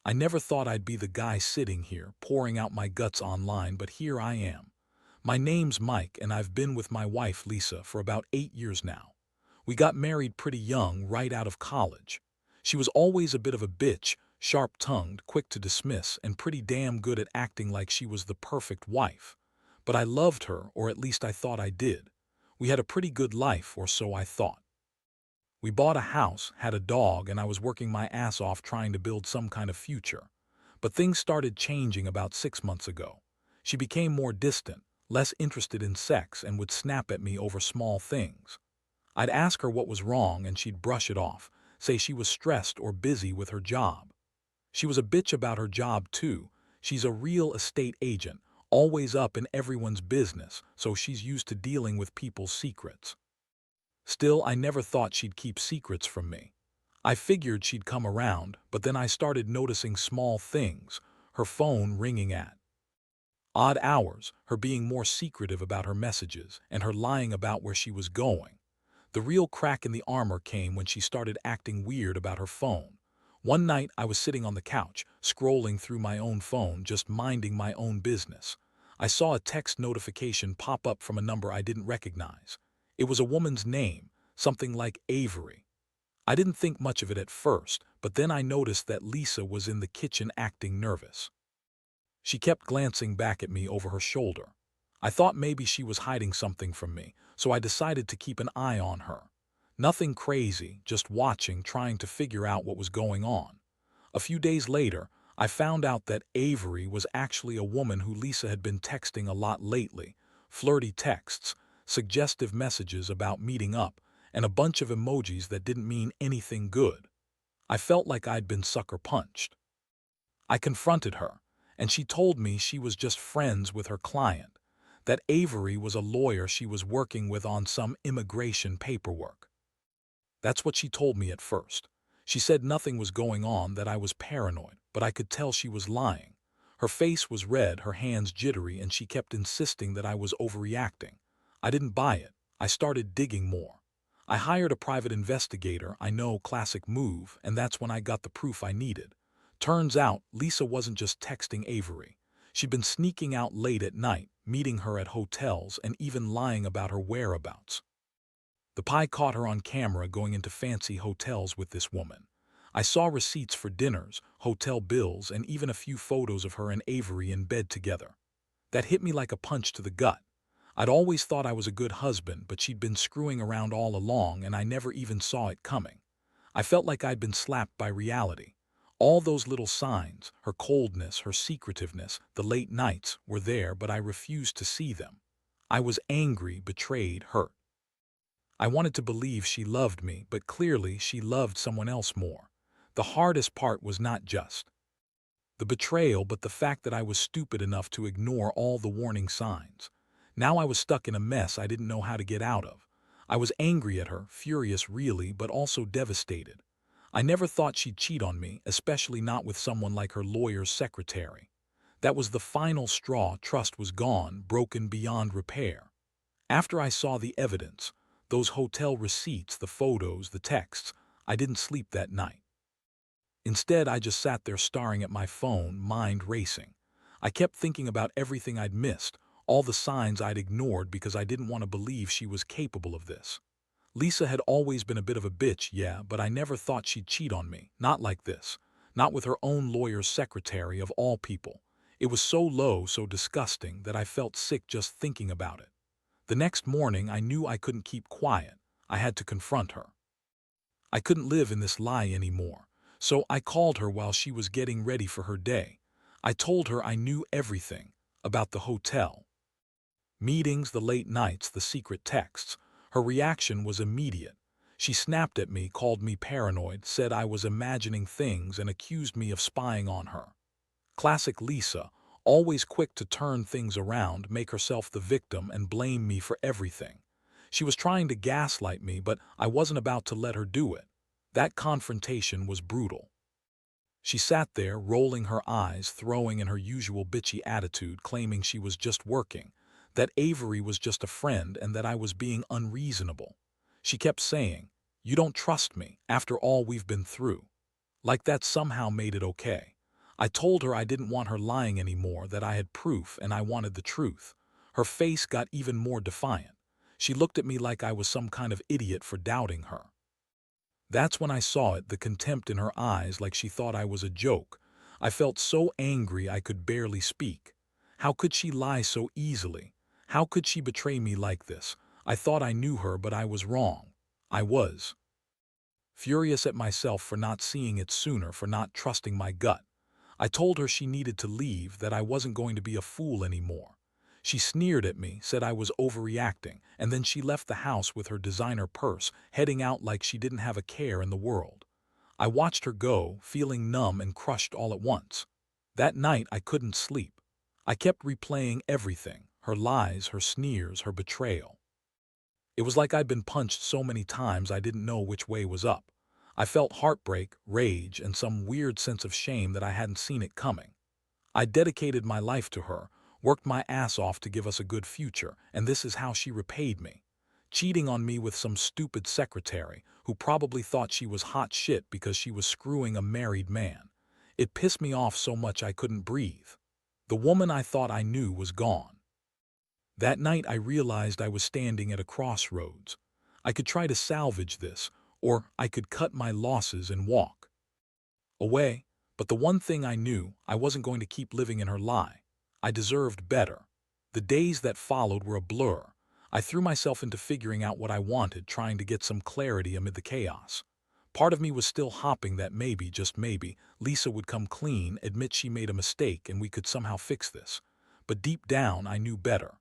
I never thought I'd be the guy sitting here, pouring out my guts online, but here I am. My name's Mike, and I've been with my wife, Lisa, for about 8 years now. We got married pretty young, right out of college. She was always a bit of a bitch, sharp-tongued, quick to dismiss, and pretty damn good at acting like she was the perfect wife. But I loved her, or at least I thought I did. We had a pretty good life, or so I thought. We bought a house, had a dog, and I was working my ass off trying to build some kind of future. But things started changing about 6 months ago. She became more distant, less interested in sex, and would snap at me over small things. I'd ask her what was wrong, and she'd brush it off, say she was stressed or busy with her job. She was a bitch about her job, too. She's a real estate agent, always up in everyone's business, so she's used to dealing with people's secrets. Still, I never thought she'd keep secrets from me. I figured she'd come around, but then I started noticing small things, her phone ringing at odd hours, her being more secretive about her messages, and her lying about where she was going. The real crack in the armor came when she started acting weird about her phone. One night, I was sitting on the couch, scrolling through my own phone, just minding my own business. I saw a text notification pop up from a number I didn't recognize. It was a woman's name, something like Avery. I didn't think much of it at first, but then I noticed that Lisa was in the kitchen acting nervous. She kept glancing back at me over her shoulder. I thought maybe she was hiding something from me, so I decided to keep an eye on her. Nothing crazy, just watching, trying to figure out what was going on. A few days later, I found out that Avery was actually a woman who Lisa had been texting a lot lately. Flirty texts, suggestive messages about meeting up, and a bunch of emojis that didn't mean anything good. I felt like I'd been sucker punched. I confronted her, and she told me she was just friends with her client, that Avery was a lawyer she was working with on some immigration paperwork. That's what she told me at first. She said nothing was going on, that I was paranoid, but I could tell she was lying. Her face was red, her hands jittery, and she kept insisting that I was overreacting. I didn't buy it. I started digging more. I hired a private investigator, I know, classic move, and that's when I got the proof I needed. Turns out, Lisa wasn't just texting Avery. She'd been sneaking out late at night, meeting her at hotels, and even lying about her whereabouts. The pie caught her on camera going into fancy hotels with this woman. I saw receipts for dinners, hotel bills, and even a few photos of her and Avery in bed together. That hit me like a punch to the gut. I'd always thought I was a good husband, but she'd been screwing around all along, and I never even saw it coming. I felt like I'd been slapped by reality. All those little signs, her coldness, her secretiveness, the late nights, were there, but I refused to see them. I was angry, betrayed, hurt. I wanted to believe she loved me, but clearly she loved someone else more. The hardest part was not just the betrayal, but the fact that I was stupid enough to ignore all the warning signs. Now I was stuck in a mess I didn't know how to get out of. I was angry at her, furious really, but also devastated. I never thought she'd cheat on me, especially not with someone like her lawyer's secretary. That was the final straw. Trust was gone, broken beyond repair. After I saw the evidence, those hotel receipts, the photos, the texts, I didn't sleep that night. Instead, I just sat there staring at my phone, mind racing. I kept thinking about everything I'd missed, all the signs I'd ignored because I didn't want to believe she was capable of this. Lisa had always been a bit of a bitch, yeah, but I never thought she'd cheat on me. Not like this. Not with her own lawyer's secretary, of all people. It was so low, so disgusting, that I felt sick just thinking about it. The next morning, I knew I couldn't keep quiet. I had to confront her. I couldn't live in this lie anymore. So I called her while she was getting ready for her day. I told her I knew everything about the hotel meetings, the late nights, the secret texts. Her reaction was immediate. She snapped at me, called me paranoid, said I was imagining things, and accused me of spying on her. Classic Lisa, always quick to turn things around, make herself the victim, and blame me for everything. She was trying to gaslight me, but I wasn't about to let her do it. That confrontation was brutal. She sat there, rolling her eyes, throwing in her usual bitchy attitude, claiming she was just working, that Avery was just a friend, and that I was being unreasonable. She kept saying, "You don't trust me, after all we've been through." Like that somehow made it okay. I told her I didn't want her lying anymore, that I had proof and I wanted the truth. Her face got even more defiant. She looked at me like I was some kind of idiot for doubting her. That's when I saw it, the contempt in her eyes, like she thought I was a joke. I felt so angry I could barely speak. How could she lie so easily? How could she betray me like this? I thought I knew her, but I was wrong. I was furious at myself for not seeing it sooner, for not trusting my gut. I told her she needed to leave, that I wasn't going to be a fool anymore. She sneered at me, said I was overreacting, and then she left the house with her designer purse, heading out like she didn't have a care in the world. I watched her go, feeling numb and crushed all at once. That night I couldn't sleep. I kept replaying everything, her lies, her sneers, her betrayal. It was like I'd been punched so many times I didn't know which way was up. I felt heartbreak, rage, and some weird sense of shame that I hadn't seen it coming. I dedicated my life to her, worked my ass off to give us a good future, and this is how she repaid me. Cheating on me with some stupid secretary who probably thought she was hot shit because she was screwing a married man. It pissed me off so much I couldn't breathe. The woman I thought I knew was gone. That night I realized I was standing at a crossroads. I could try to salvage this, or I could cut my losses and walk away, but the one thing I knew, I wasn't going to keep living in her lie. I deserved better. The days that followed were a blur. I threw myself into figuring out what I wanted, trying to get some clarity amid the chaos. Part of me was still hoping that maybe, just maybe, Lisa would come clean, admit she made a mistake, and we could somehow fix this. But deep down, I knew better.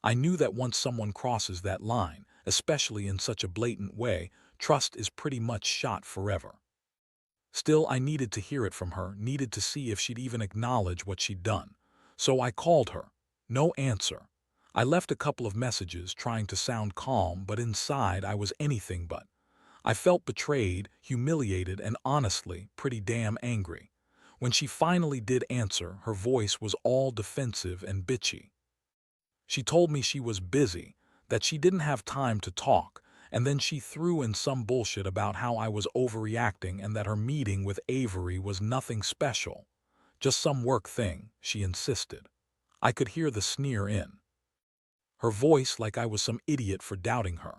I knew that once someone crosses that line, especially in such a blatant way, trust is pretty much shot forever. Still, I needed to hear it from her, needed to see if she'd even acknowledge what she'd done. So I called her. No answer. I left a couple of messages trying to sound calm, but inside I was anything but. I felt betrayed, humiliated, and honestly, pretty damn angry. When she finally did answer, her voice was all defensive and bitchy. She told me she was busy, that she didn't have time to talk, and then she threw in some bullshit about how I was overreacting and that her meeting with Avery was nothing special. Just some work thing, she insisted. I could hear the sneer in her voice, like I was some idiot for doubting her.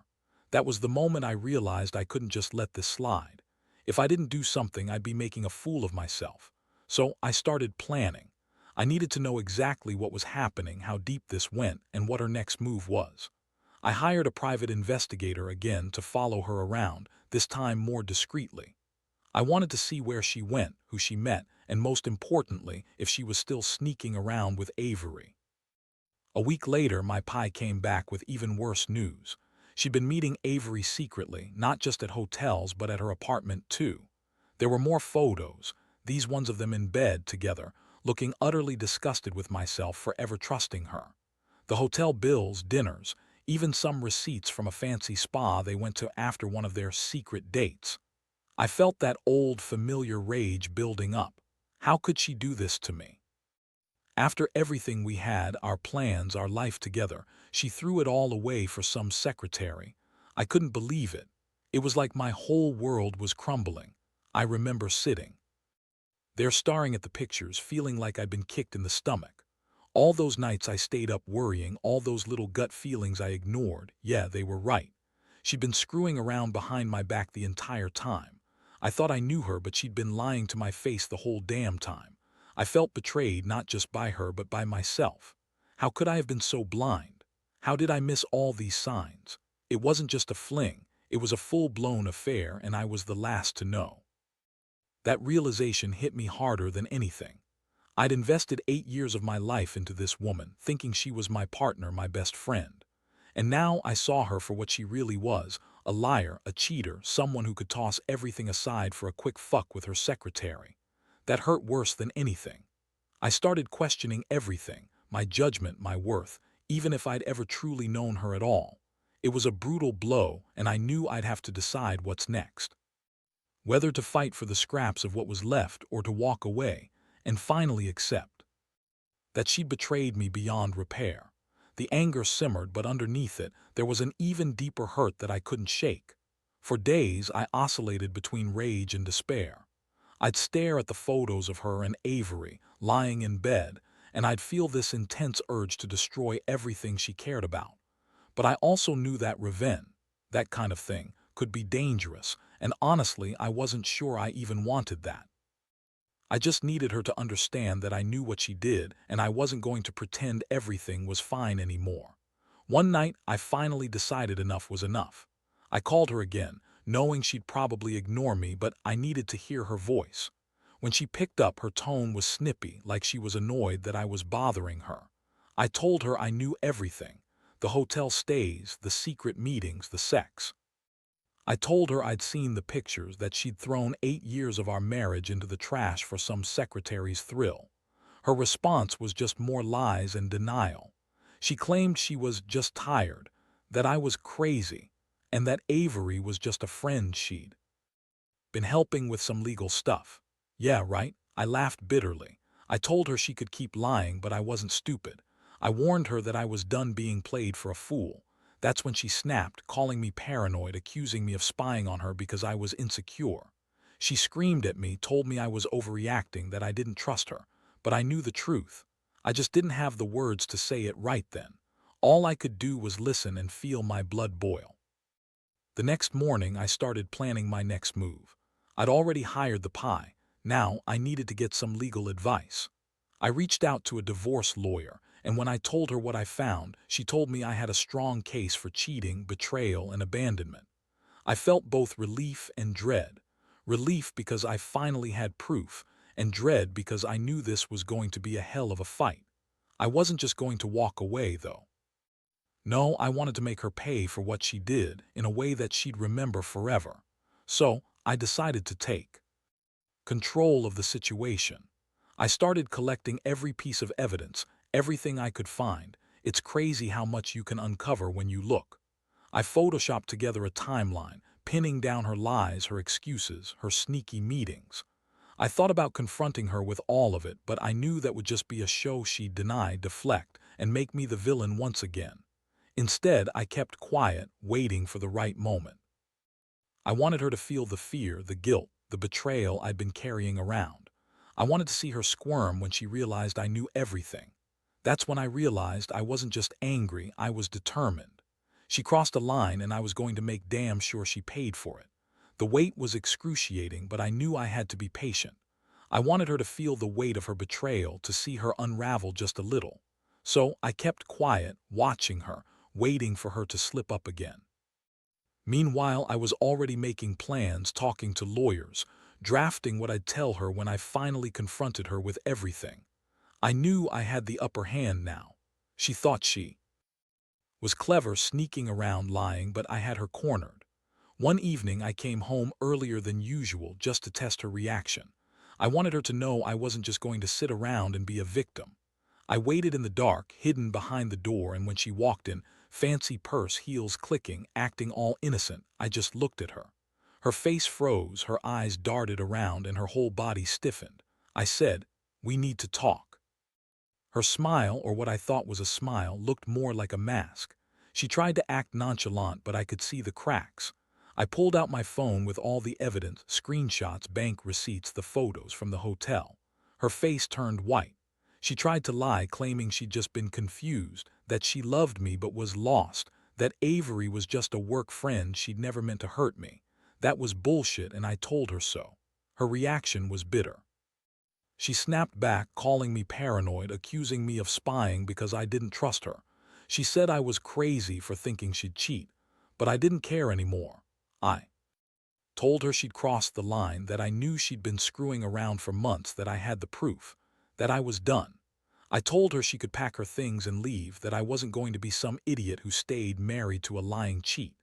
That was the moment I realized I couldn't just let this slide. If I didn't do something, I'd be making a fool of myself. So I started planning. I needed to know exactly what was happening, how deep this went, and what her next move was. I hired a private investigator again to follow her around, this time more discreetly. I wanted to see where she went, who she met, and most importantly, if she was still sneaking around with Avery. A week later, my pie came back with even worse news. She'd been meeting Avery secretly, not just at hotels, but at her apartment too. There were more photos, these ones of them in bed together, looking utterly disgusted with myself for ever trusting her. The hotel bills, dinners, even some receipts from a fancy spa they went to after one of their secret dates. I felt that old familiar rage building up. How could she do this to me? After everything we had, our plans, our life together, she threw it all away for some secretary. I couldn't believe it. It was like my whole world was crumbling. I remember sitting there staring at the pictures, feeling like I'd been kicked in the stomach. All those nights I stayed up worrying, all those little gut feelings I ignored, yeah, they were right. She'd been screwing around behind my back the entire time. I thought I knew her, but she'd been lying to my face the whole damn time. I felt betrayed, not just by her, but by myself. How could I have been so blind? How did I miss all these signs? It wasn't just a fling, it was a full-blown affair, and I was the last to know. That realization hit me harder than anything. I'd invested 8 years of my life into this woman, thinking she was my partner, my best friend. And now I saw her for what she really was, a liar, a cheater, someone who could toss everything aside for a quick fuck with her secretary. That hurt worse than anything. I started questioning everything, my judgment, my worth, even if I'd ever truly known her at all. It was a brutal blow, and I knew I'd have to decide what's next. Whether to fight for the scraps of what was left or to walk away, and finally accept that she'd betrayed me beyond repair. The anger simmered, but underneath it, there was an even deeper hurt that I couldn't shake. For days, I oscillated between rage and despair. I'd stare at the photos of her and Avery lying in bed, and I'd feel this intense urge to destroy everything she cared about. But I also knew that revenge, that kind of thing, could be dangerous, and honestly, I wasn't sure I even wanted that. I just needed her to understand that I knew what she did, and I wasn't going to pretend everything was fine anymore. One night, I finally decided enough was enough. I called her again, knowing she'd probably ignore me, but I needed to hear her voice. When she picked up, her tone was snippy, like she was annoyed that I was bothering her. I told her I knew everything: the hotel stays, the secret meetings, the sex. I told her I'd seen the pictures, that she'd thrown 8 years of our marriage into the trash for some secretary's thrill. Her response was just more lies and denial. She claimed she was just tired, that I was crazy, and that Avery was just a friend she'd been helping with some legal stuff. Yeah, right? I laughed bitterly. I told her she could keep lying, but I wasn't stupid. I warned her that I was done being played for a fool. That's when she snapped, calling me paranoid, accusing me of spying on her because I was insecure. She screamed at me, told me I was overreacting, that I didn't trust her. But I knew the truth. I just didn't have the words to say it right then. All I could do was listen and feel my blood boil. The next morning, I started planning my next move. I'd already hired the pie. Now I needed to get some legal advice. I reached out to a divorce lawyer, and when I told her what I found, she told me I had a strong case for cheating, betrayal, and abandonment. I felt both relief and dread. Relief because I finally had proof, and dread because I knew this was going to be a hell of a fight. I wasn't just going to walk away, though. No, I wanted to make her pay for what she did in a way that she'd remember forever. So I decided to take control of the situation. I started collecting every piece of evidence, everything I could find. It's crazy how much you can uncover when you look. I photoshopped together a timeline, pinning down her lies, her excuses, her sneaky meetings. I thought about confronting her with all of it, but I knew that would just be a show. She'd deny, deflect, and make me the villain once again. Instead, I kept quiet, waiting for the right moment. I wanted her to feel the fear, the guilt, the betrayal I'd been carrying around. I wanted to see her squirm when she realized I knew everything. That's when I realized I wasn't just angry, I was determined. She crossed a line, and I was going to make damn sure she paid for it. The wait was excruciating, but I knew I had to be patient. I wanted her to feel the weight of her betrayal, to see her unravel just a little. So I kept quiet, watching her, waiting for her to slip up again. Meanwhile, I was already making plans, talking to lawyers, drafting what I'd tell her when I finally confronted her with everything. I knew I had the upper hand now. She thought she was clever, sneaking around lying, but I had her cornered. One evening, I came home earlier than usual just to test her reaction. I wanted her to know I wasn't just going to sit around and be a victim. I waited in the dark, hidden behind the door, and when she walked in, fancy purse, heels clicking, acting all innocent, I just looked at her. Her face froze, her eyes darted around, and her whole body stiffened. I said, "We need to talk." Her smile, or what I thought was a smile, looked more like a mask. She tried to act nonchalant, but I could see the cracks. I pulled out my phone with all the evidence, screenshots, bank receipts, the photos from the hotel. Her face turned white. She tried to lie, claiming she'd just been confused, that she loved me but was lost, that Avery was just a work friend, she'd never meant to hurt me. That was bullshit, and I told her so. Her reaction was bitter. She snapped back, calling me paranoid, accusing me of spying because I didn't trust her. She said I was crazy for thinking she'd cheat, but I didn't care anymore. I told her she'd crossed the line, that I knew she'd been screwing around for months, that I had the proof, that I was done. I told her she could pack her things and leave, that I wasn't going to be some idiot who stayed married to a lying cheat.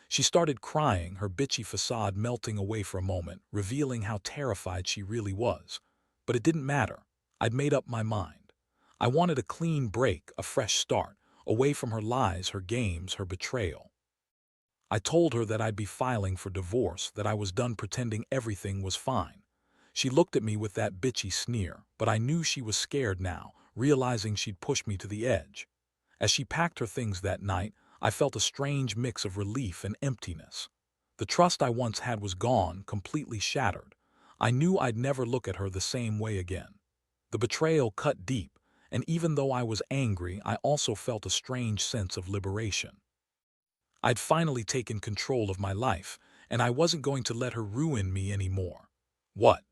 She started crying, her bitchy facade melting away for a moment, revealing how terrified she really was. But it didn't matter. I'd made up my mind. I wanted a clean break, a fresh start, away from her lies, her games, her betrayal. I told her that I'd be filing for divorce, that I was done pretending everything was fine. She looked at me with that bitchy sneer, but I knew she was scared now, realizing she'd pushed me to the edge. As she packed her things that night, I felt a strange mix of relief and emptiness. The trust I once had was gone, completely shattered. I knew I'd never look at her the same way again. The betrayal cut deep, and even though I was angry, I also felt a strange sense of liberation. I'd finally taken control of my life, and I wasn't going to let her ruin me anymore. What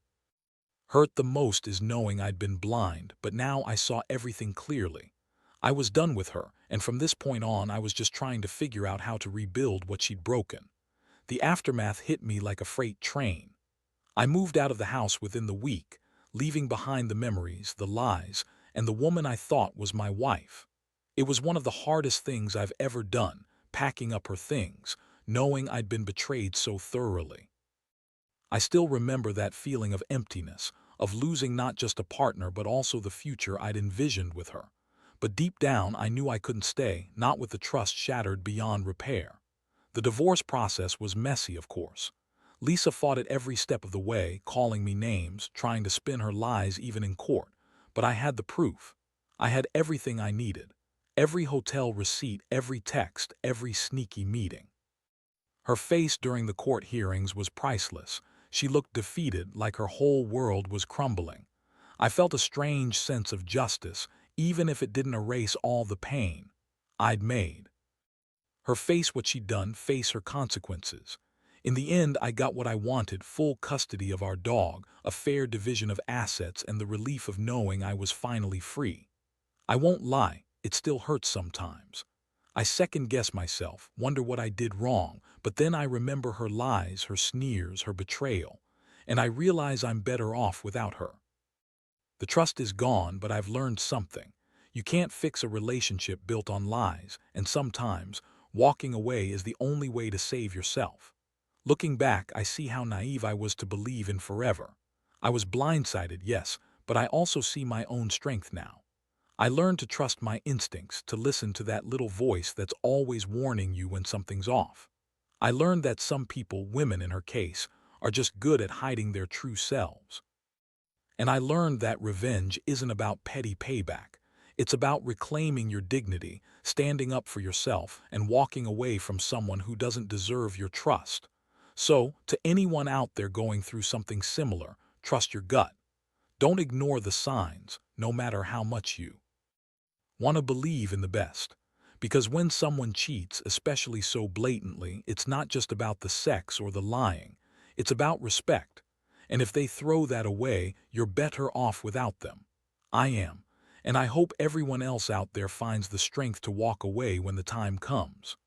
hurt the most is knowing I'd been blind, but now I saw everything clearly. I was done with her, and from this point on I was just trying to figure out how to rebuild what she'd broken. The aftermath hit me like a freight train. I moved out of the house within the week, leaving behind the memories, the lies, and the woman I thought was my wife. It was one of the hardest things I've ever done, packing up her things, knowing I'd been betrayed so thoroughly. I still remember that feeling of emptiness, of losing not just a partner but also the future I'd envisioned with her. But deep down I knew I couldn't stay, not with the trust shattered beyond repair. The divorce process was messy, of course. Lisa fought it every step of the way, calling me names, trying to spin her lies even in court. But I had the proof. I had everything I needed. Every hotel receipt, every text, every sneaky meeting. Her face during the court hearings was priceless. She looked defeated, like her whole world was crumbling. I felt a strange sense of justice, even if it didn't erase all the pain I'd made. Her face what she'd done, face her consequences. In the end, I got what I wanted, full custody of our dog, a fair division of assets, and the relief of knowing I was finally free. I won't lie, it still hurts sometimes. I second-guess myself, wonder what I did wrong, but then I remember her lies, her sneers, her betrayal, and I realize I'm better off without her. The trust is gone, but I've learned something. You can't fix a relationship built on lies, and sometimes, walking away is the only way to save yourself. Looking back, I see how naive I was to believe in forever. I was blindsided, yes, but I also see my own strength now. I learned to trust my instincts, to listen to that little voice that's always warning you when something's off. I learned that some people, women in her case, are just good at hiding their true selves. And I learned that revenge isn't about petty payback. It's about reclaiming your dignity, standing up for yourself, and walking away from someone who doesn't deserve your trust. So, to anyone out there going through something similar, trust your gut. Don't ignore the signs, no matter how much you want to believe in the best. Because when someone cheats, especially so blatantly, it's not just about the sex or the lying. It's about respect. And if they throw that away, you're better off without them. I am. And I hope everyone else out there finds the strength to walk away when the time comes.